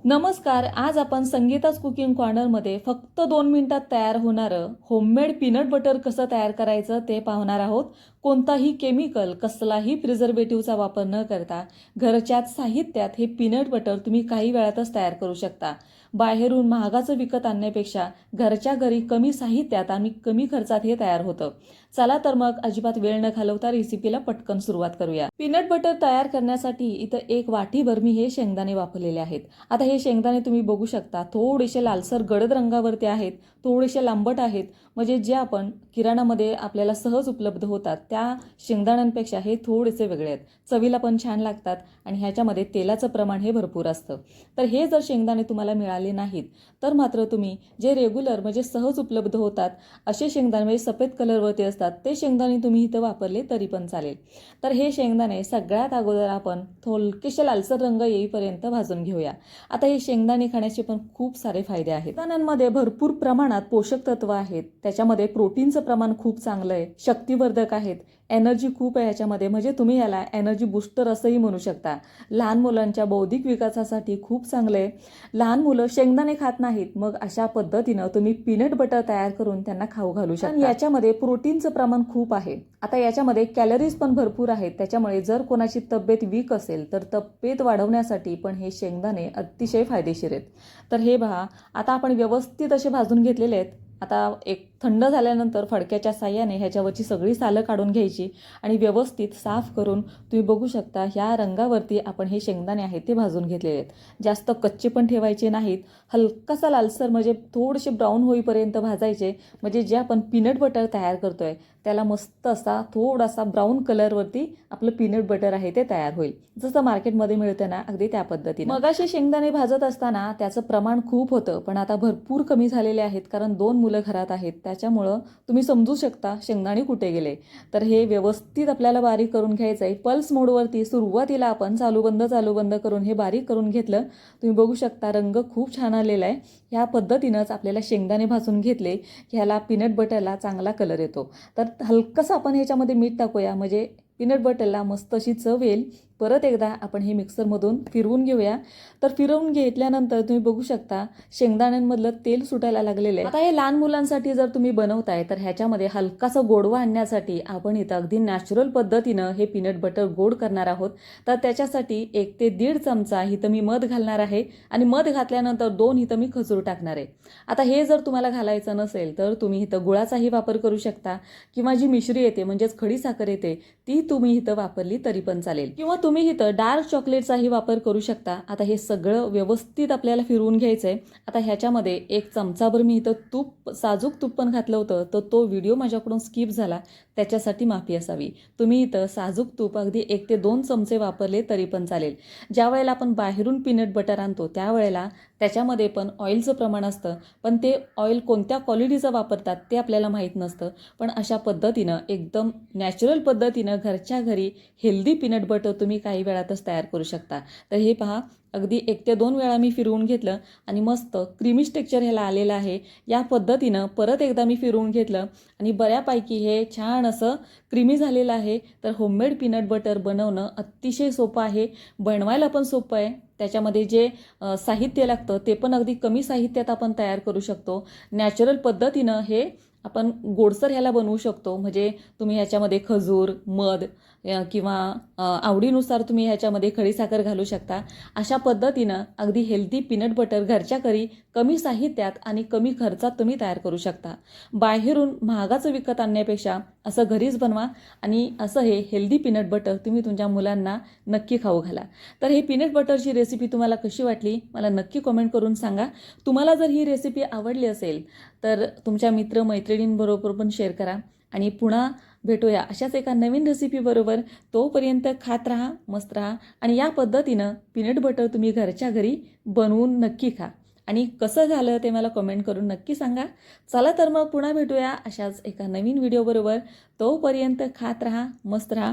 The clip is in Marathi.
नमस्कार. आज आपण संगीताच कुकिंग कॉर्नरमध्ये फक्त 2 मिनिटात तयार होणारं होममेड पीनट बटर कसं तयार करायचं ते पाहणार आहोत. कोणताही केमिकल, कसलाही प्रिझर्वेटिव्हचा वापर न करता घरच्याच साहित्यात हे पीनट बटर तुम्ही काही वेळातच तयार करू शकता. बाहेरून महागाचं विकत आणण्यापेक्षा घरच्या घरी कमी साहित्यात आणि कमी खर्चात हे तयार होतं. चला तर मग अजिबात वेळ न घालवता रेसिपीला पटकन सुरुवात करूया. पीनट बटर तयार करण्यासाठी इथं 1 वाटीभर मी हे शेंगदाणे वापरलेले आहेत. आता हे शेंगदाणे तुम्ही बघू शकता, थोडेसे लालसर गडद रंगावरती आहेत, थोडेसे लांबट आहेत. म्हणजे जे आपण किराणामध्ये आपल्याला सहज उपलब्ध होतात त्या शेंगदाण्यांपेक्षा हे थोडेसे वेगळे आहेत. चवीला पण छान लागतात आणि ह्याच्यामध्ये तेलाचं प्रमाण हे भरपूर असतं. तर हे जर शेंगदाणे तुम्हाला मिळाले नाहीत तर मात्र तुम्ही जे रेग्युलर म्हणजे सहज उपलब्ध होतात असे शेंगदाणे म्हणजे सफेद कलरवरती असतात ते शेंगदाणे तुम्ही इथं वापरले तरी पण चालेल. तर हे शेंगदाणे सगळ्यात अगोदर आपण थोडकेसे लालसर रंग येईपर्यंत भाजून घेऊया. आता हे शेंगदाणे खाण्याचे पण खूप सारे फायदे आहेत. शेंगदाण्यांमध्ये भरपूर प्रमाणात पोषक तत्व आहेत. त्याच्यामध्ये प्रोटीनचं प्रमाण खूप चांगलं आहे, शक्तिवर्धक आहेत, एनर्जी खूप आहे ह्याच्यामध्ये. म्हणजे तुम्ही याला एनर्जी बूस्टर असंही म्हणू शकता. लहान मुलांच्या बौद्धिक विकासासाठी खूप चांगलं आहे. लहान मुलं शेंगदाणे खात नाहीत, मग अशा पद्धतीनं तुम्ही पीनट बटर तयार करून त्यांना खाऊ घालू शकता. आणि याच्यामध्ये प्रोटीनचं प्रमाण खूप आहे. आता याच्यामध्ये कॅलरीज पण भरपूर आहेत. त्याच्यामुळे जर कोणाची तब्येत वीक असेल तर तब्येत वाढवण्यासाठी पण हे शेंगदाणे अतिशय फायदेशीर आहेत. तर हे पहा, आता आपण व्यवस्थित असे भाजून घेतलेले आहेत. आता एक थंड झाल्यानंतर फडक्याच्या साह्याने ह्याच्यावरची सगळी सालं काढून घ्यायची आणि व्यवस्थित साफ करून तुम्ही बघू शकता ह्या रंगावरती आपण हे शेंगदाणे आहेत ते भाजून घेतलेले आहेत. जास्त कच्चे पण ठेवायचे नाहीत, हलकासा लालसर म्हणजे थोडेसे ब्राऊन होईपर्यंत भाजायचे. म्हणजे जे आपण पीनट बटर तयार करतोय त्याला मस्त असा थोडासा ब्राऊन कलरवरती आपलं पीनट बटर आहे ते तयार होईल, जसं मार्केटमध्ये मिळतं ना अगदी त्या पद्धतीने. मगाशी शेंगदाणे भाजत असताना त्याचं प्रमाण खूप होतं, पण आता भरपूर कमी झालेले आहेत कारण 2 मुलं घरात आहेत. त्याच्यामुळं तुम्ही समजू शकता शेंगदाणे कुठे गेले. तर हे व्यवस्थित आपल्याला बारीक करून घ्यायचं आहे. पल्स मोडवरती सुरुवातीला आपण चालू बंद करून हे बारीक करून घेतलं. तुम्ही बघू शकता रंग खूप छान आलेला आहे. ह्या पद्धतीनंच आपल्याला शेंगदाणे भाजून घेतले की ह्याला पीनट बटरला चांगला कलर येतो. तर हलकंसं आपण ह्याच्यामध्ये मीठ टाकूया म्हणजे पीनट बटरला मस्त अशी चव येईल. परत एकदा आपण हे मिक्सरमधून फिरवून घेऊया. तर फिरवून घेतल्यानंतर तुम्ही बघू शकता शेंगदाण्यांमधलं तेल सुटायला लागलेलं आहे. आता हे लहान मुलांसाठी जर तुम्ही बनवताय तर ह्याच्यामध्ये हलकासा गोडवा आणण्यासाठी आपण इथं अगदी नॅचरल पद्धतीनं हे पीनट बटर गोड करणार आहोत. तर त्याच्यासाठी 1 ते 1.5 चमचा इथं मी मध घालणार आहे आणि मध घातल्यानंतर 2 इथं मी खजूर टाकणार आहे. आता हे जर तुम्हाला घालायचं नसेल तर तुम्ही इथं गुळाचाही वापर करू शकता किंवा जी मिश्री येते म्हणजेच खडी साखर येते ती तुम्ही इथं वापरली तरी पण चालेल, किंवा तुम्ही इथं डार्क चॉकलेटचाही वापर करू शकता. आता हे सगळं व्यवस्थित आपल्याला फिरवून घ्यायचंय. आता ह्याच्यामध्ये 1 चमचाभर मी इथं तूप, साजूक तूप पण घातलं होतं, तर तो व्हिडिओ माझ्याकडून स्किप झाला, त्याच्यासाठी माफी असावी. तुम्ही इथं साजूक तूप अगदी 1 ते 2 चमचे वापरले तरी पण चालेल. ज्या वेळेला आपण बाहेरून पीनट बटर आणतो त्यावेळेला त्याच्यामध्ये पण ऑइलचं प्रमाण असतं, पण ते ऑइल कोणत्या क्वालिटीचं वापरतात ते आपल्याला माहीत नसतं. पण अशा पद्धतीनं एकदम नॅचरल पद्धतीनं घरच्या घरी हेल्दी पीनट बटर तुम्ही काही वेळातच तयार करू शकता. तर हे पहा, अगदी 1 ते 2 वेळा मी फिरवून घेतलं आणि मस्त क्रीमी टेक्स्चर ह्याला आलेलं आहे. या पद्धतीनं परत एकदा मी फिरवून घेतलं आणि बऱ्यापैकी हे छान असं क्रीमी झालेलं आहे. तर होममेड पीनट बटर बनवणं अतिशय सोपं आहे, बनवायला पण सोपं आहे. त्याच्यामध्ये जे साहित्य लागतं ते पण अगदी कमी साहित्यात आपण तयार करू शकतो. नॅचरल पद्धतीनं हे आपण गोडसर ह्याला बनवू शकतो. म्हणजे तुम्ही ह्याच्यामध्ये खजूर, मध किंवा आवडीनुसार तुम्ही ह्याच्यामध्ये खडीसाखर घालू शकता. अशा पद्धतीनं अगदी हेल्दी पीनट बटर घरच्या घरी कमी साहित्यात आणि कमी खर्चात तुम्ही तयार करू शकता. बाहेरून महागाचं विकत आणण्यापेक्षा असं घरीच बनवा आणि असं हे हेल्दी पीनट बटर तुम्ही तुमच्या मुलांना नक्की खाऊ घाला. तर हे पीनट बटरची रेसिपी तुम्हाला कशी वाटली मला नक्की कमेंट करून सांगा. तुम्हाला जर ही रेसिपी आवडली असेल तर तुमच्या मित्रमैत्रिणींबरोबर पण शेअर करा आणि पुन्हा भेटूया अशाच एका नवीन रेसिपीबरोबर. तोपर्यंत खात राहा, मस्त राहा आणि या पद्धतीनं पीनट बटर तुम्ही घरच्या घरी बनवून नक्की खा आणि कसं झालं ते मला कमेंट करून नक्की सांगा. चला तर मग पुन्हा भेटूया अशाच एका नवीन व्हिडिओबरोबर. तोपर्यंत खात राहा, मस्त राहा.